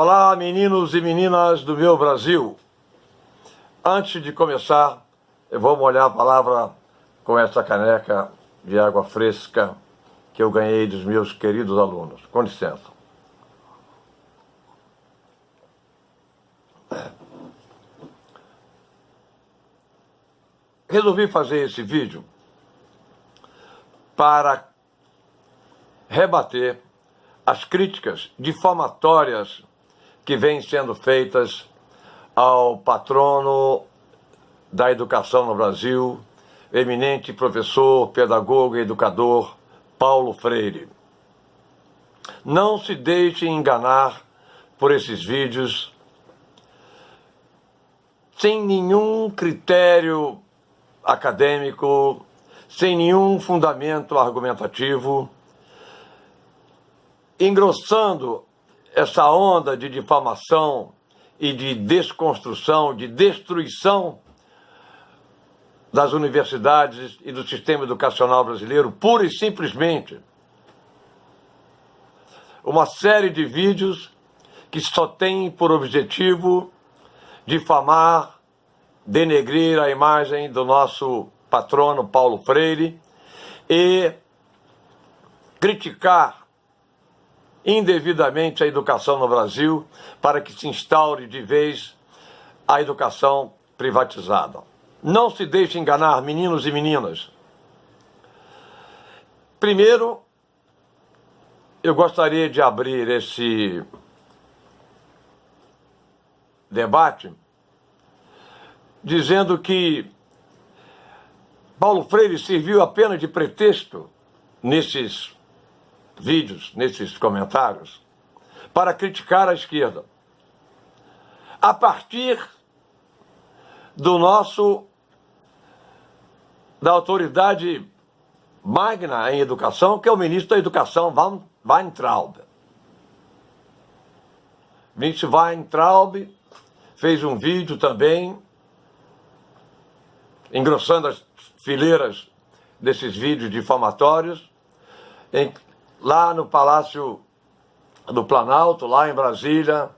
Olá, meninos e meninas do meu Brasil. Antes de começar, eu vou molhar a palavra com essa caneca de água fresca que eu ganhei dos meus queridos alunos. Com licença. Resolvi fazer esse vídeo para rebater as críticas difamatórias que vêm sendo feitas ao patrono da educação no Brasil, eminente professor, pedagogo e educador Paulo Freire. Não se deixe enganar por esses vídeos sem nenhum critério acadêmico, sem nenhum fundamento argumentativo, engrossando essa onda de difamação e de desconstrução, de destruição das universidades e do sistema educacional brasileiro, pura e simplesmente. Uma série de vídeos que só tem por objetivo difamar, denegrir a imagem do nosso patrono Paulo Freire e criticar indevidamente a educação no Brasil para que se instaure de vez a educação privatizada. Não se deixe enganar, meninos e meninas. Primeiro, eu gostaria de abrir esse debate dizendo que Paulo Freire serviu apenas de pretexto nesses vídeos, nesses comentários, para criticar a esquerda. A partir da autoridade magna em educação, que é o ministro da Educação, Weintraub. O ministro Weintraub fez um vídeo também, engrossando as fileiras desses vídeos difamatórios, lá no Palácio do Planalto, lá em Brasília,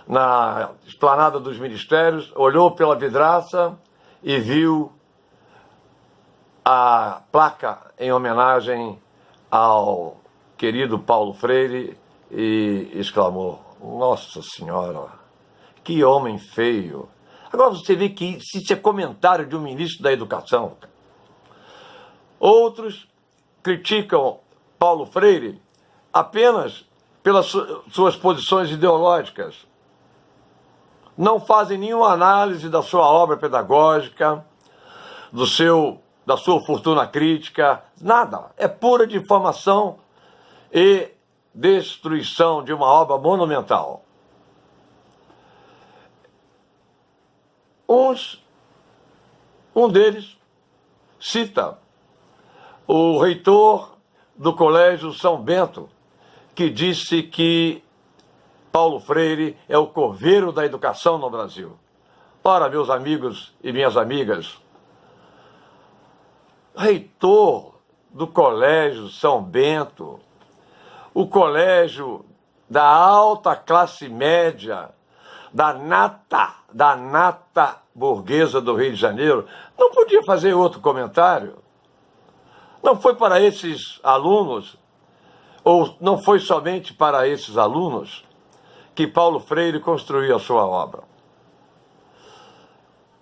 na esplanada dos ministérios, olhou pela vidraça e viu a placa em homenagem ao querido Paulo Freire e exclamou: "Nossa Senhora, que homem feio!" Agora você vê que isso é comentário de um ministro da Educação. Outros criticam Paulo Freire apenas pelas suas posições ideológicas. Não fazem nenhuma análise da sua obra pedagógica, da sua fortuna crítica, nada. É pura difamação e destruição de uma obra monumental. Um deles cita o reitor do Colégio São Bento, que disse que Paulo Freire é o coveiro da educação no Brasil. Ora, meus amigos e minhas amigas, reitor do Colégio São Bento, o colégio da alta classe média, da nata burguesa do Rio de Janeiro, não podia fazer outro comentário? Não foi para esses alunos, ou não foi somente para esses alunos, que Paulo Freire construiu a sua obra.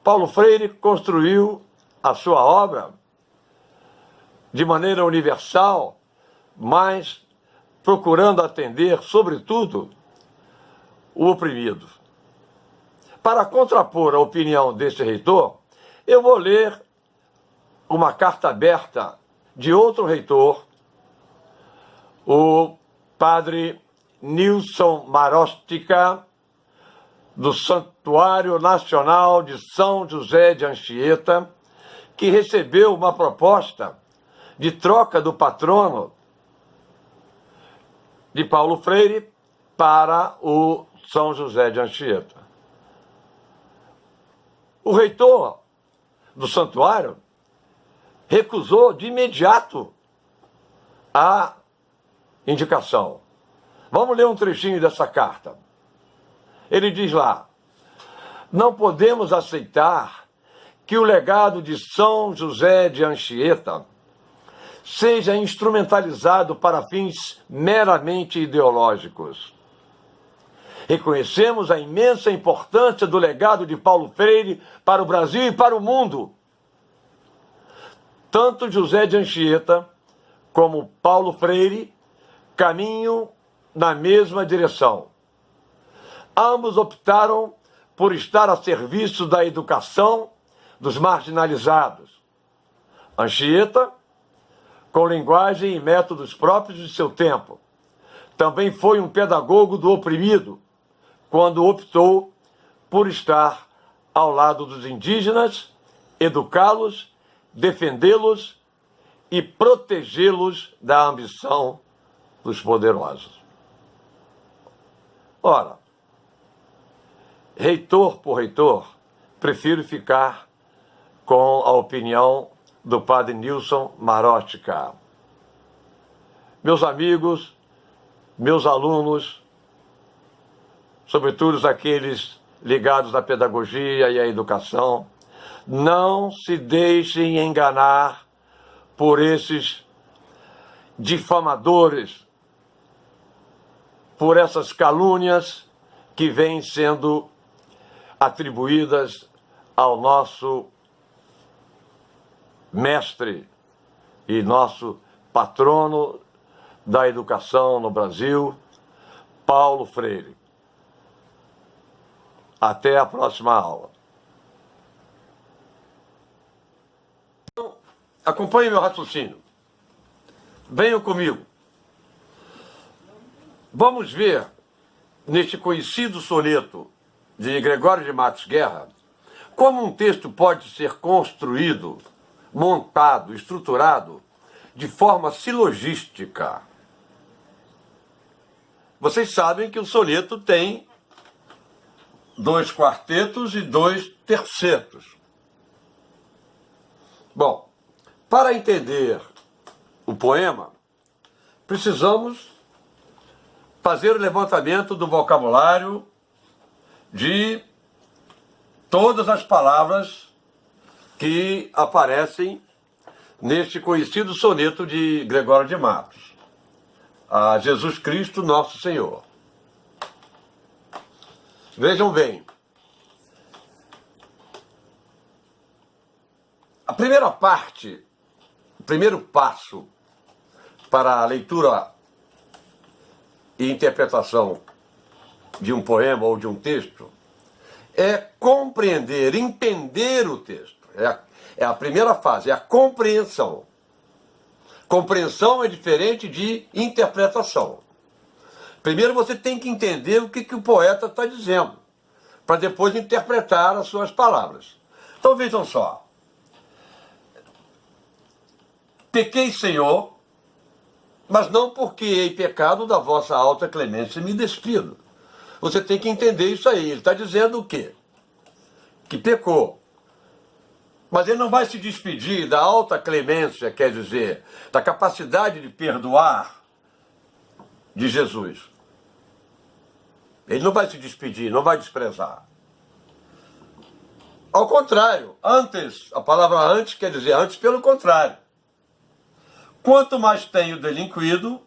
Paulo Freire construiu a sua obra de maneira universal, mas procurando atender, sobretudo, o oprimido. Para contrapor a opinião desse reitor, eu vou ler uma carta aberta de outro reitor, o padre Nilson Marostica, do Santuário Nacional de São José de Anchieta, que recebeu uma proposta de troca do patrono de Paulo Freire para o São José de Anchieta. O reitor do santuário recusou de imediato a indicação. Vamos ler um trechinho dessa carta. Ele diz lá: não podemos aceitar que o legado de São José de Anchieta seja instrumentalizado para fins meramente ideológicos. Reconhecemos a imensa importância do legado de Paulo Freire para o Brasil e para o mundo. Tanto José de Anchieta como Paulo Freire caminham na mesma direção. Ambos optaram por estar a serviço da educação dos marginalizados. Anchieta, com linguagem e métodos próprios de seu tempo, também foi um pedagogo do oprimido, quando optou por estar ao lado dos indígenas, educá-los, defendê-los e protegê-los da ambição dos poderosos. Ora, reitor por reitor, prefiro ficar com a opinião do padre Nilson Marótica. Meus amigos, meus alunos, sobretudo aqueles ligados à pedagogia e à educação, não se deixem enganar por esses difamadores, por essas calúnias que vêm sendo atribuídas ao nosso mestre e nosso patrono da educação no Brasil, Paulo Freire. Até a próxima aula. Então, acompanhe meu raciocínio. Venham comigo. Vamos ver, neste conhecido soneto de Gregório de Matos Guerra, como um texto pode ser construído, montado, estruturado de forma silogística. Vocês sabem que o soneto tem 2 quartetos e 2 tercetos. Bom, para entender o poema, precisamos fazer o levantamento do vocabulário de todas as palavras que aparecem neste conhecido soneto de Gregório de Matos, a Jesus Cristo Nosso Senhor. Vejam bem, a primeira parte, o primeiro passo para a leitura e interpretação de um poema ou de um texto é compreender, entender o texto. É a primeira fase, é a compreensão. Compreensão é diferente de interpretação. Primeiro você tem que entender o que o poeta está dizendo, para depois interpretar as suas palavras. Então vejam só. Pequei, Senhor, mas não porque hei pecado da vossa alta clemência me despido. Você tem que entender isso aí. Ele está dizendo o quê? Que pecou. Mas ele não vai se despedir da alta clemência, quer dizer, da capacidade de perdoar de Jesus. Ele não vai se despedir, não vai desprezar. Ao contrário, antes, a palavra antes quer dizer antes pelo contrário. Quanto mais tenho delinquido,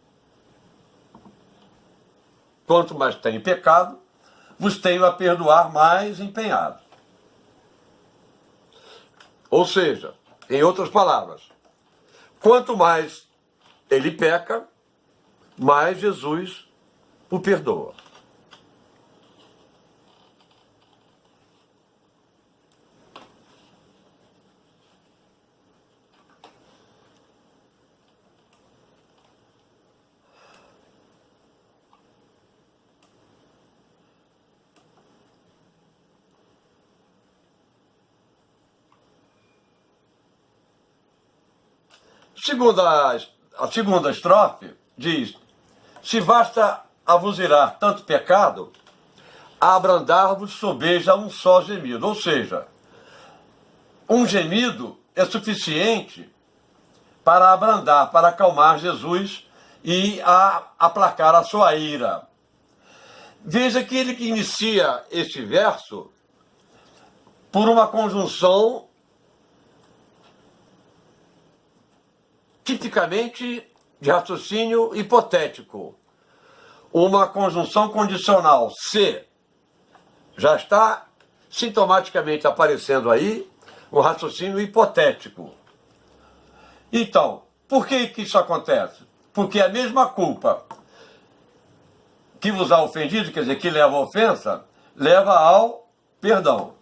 quanto mais tenho pecado, vos tenho a perdoar mais empenhado. Ou seja, em outras palavras, quanto mais ele peca, mais Jesus o perdoa. A segunda estrofe diz: se basta a vos irar tanto pecado, a abrandar-vos sobeja um só gemido. Ou seja, um gemido é suficiente para abrandar, para acalmar Jesus e aplacar a sua ira. Veja que ele que inicia este verso por uma conjunção tipicamente de raciocínio hipotético. Uma conjunção condicional. Se já está sintomaticamente aparecendo aí um raciocínio hipotético. Então, por que isso acontece? Porque a mesma culpa que vos há ofendido, quer dizer, que leva à ofensa, leva ao perdão.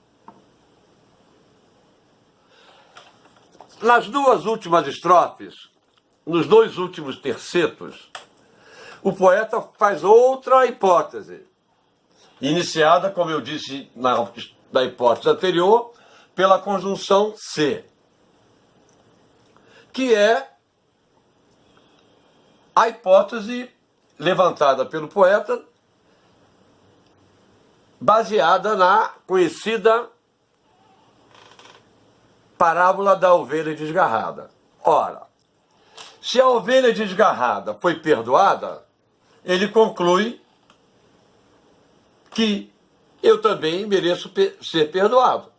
Nas duas últimas estrofes, nos dois últimos tercetos, o poeta faz outra hipótese, iniciada, como eu disse na hipótese anterior, pela conjunção se, que é a hipótese levantada pelo poeta, baseada na conhecida parábola da ovelha desgarrada. Ora, se a ovelha desgarrada foi perdoada, ele conclui que eu também mereço ser perdoado.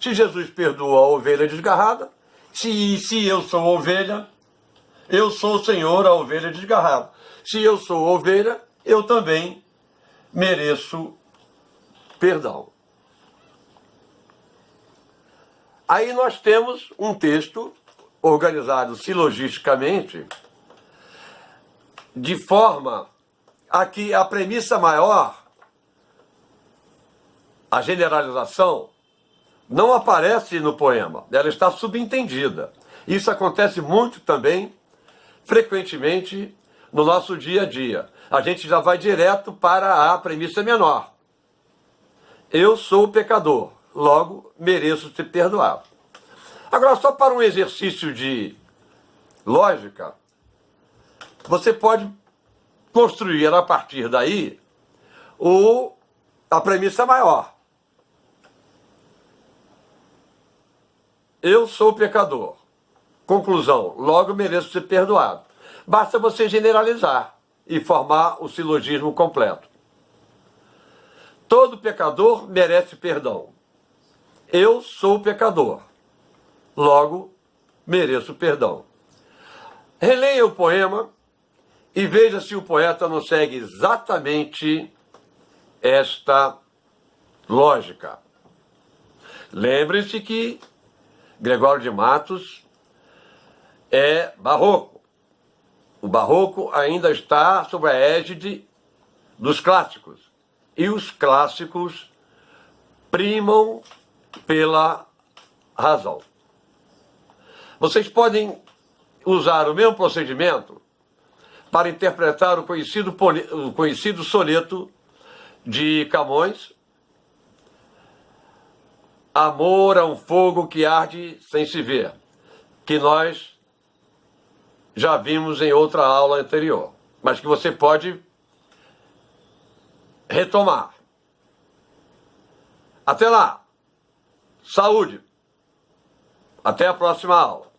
Se Jesus perdoa a ovelha desgarrada, se eu sou ovelha, eu sou o Senhor, a ovelha desgarrada. Se eu sou ovelha, eu também mereço perdão. Aí nós temos um texto organizado silogisticamente, de forma a que a premissa maior, a generalização, não aparece no poema, ela está subentendida. Isso acontece muito também, frequentemente, no nosso dia a dia. A gente já vai direto para a premissa menor. Eu sou pecador, logo mereço ser perdoado. Agora, só para um exercício de lógica, você pode construir a partir daí a premissa maior. Eu sou pecador. Conclusão, logo mereço ser perdoado. Basta você generalizar e formar o silogismo completo. Todo pecador merece perdão. Eu sou pecador. Logo, mereço perdão. Releia o poema e veja se o poeta não segue exatamente esta lógica. Lembre-se que Gregório de Matos é barroco. O barroco ainda está sob a égide dos clássicos. E os clássicos primam pela razão. Vocês podem usar o mesmo procedimento para interpretar o conhecido soneto de Camões, Amor é um fogo que arde sem se ver, que nós já vimos em outra aula anterior, mas que você pode retomar. Até lá. Saúde. Até a próxima aula.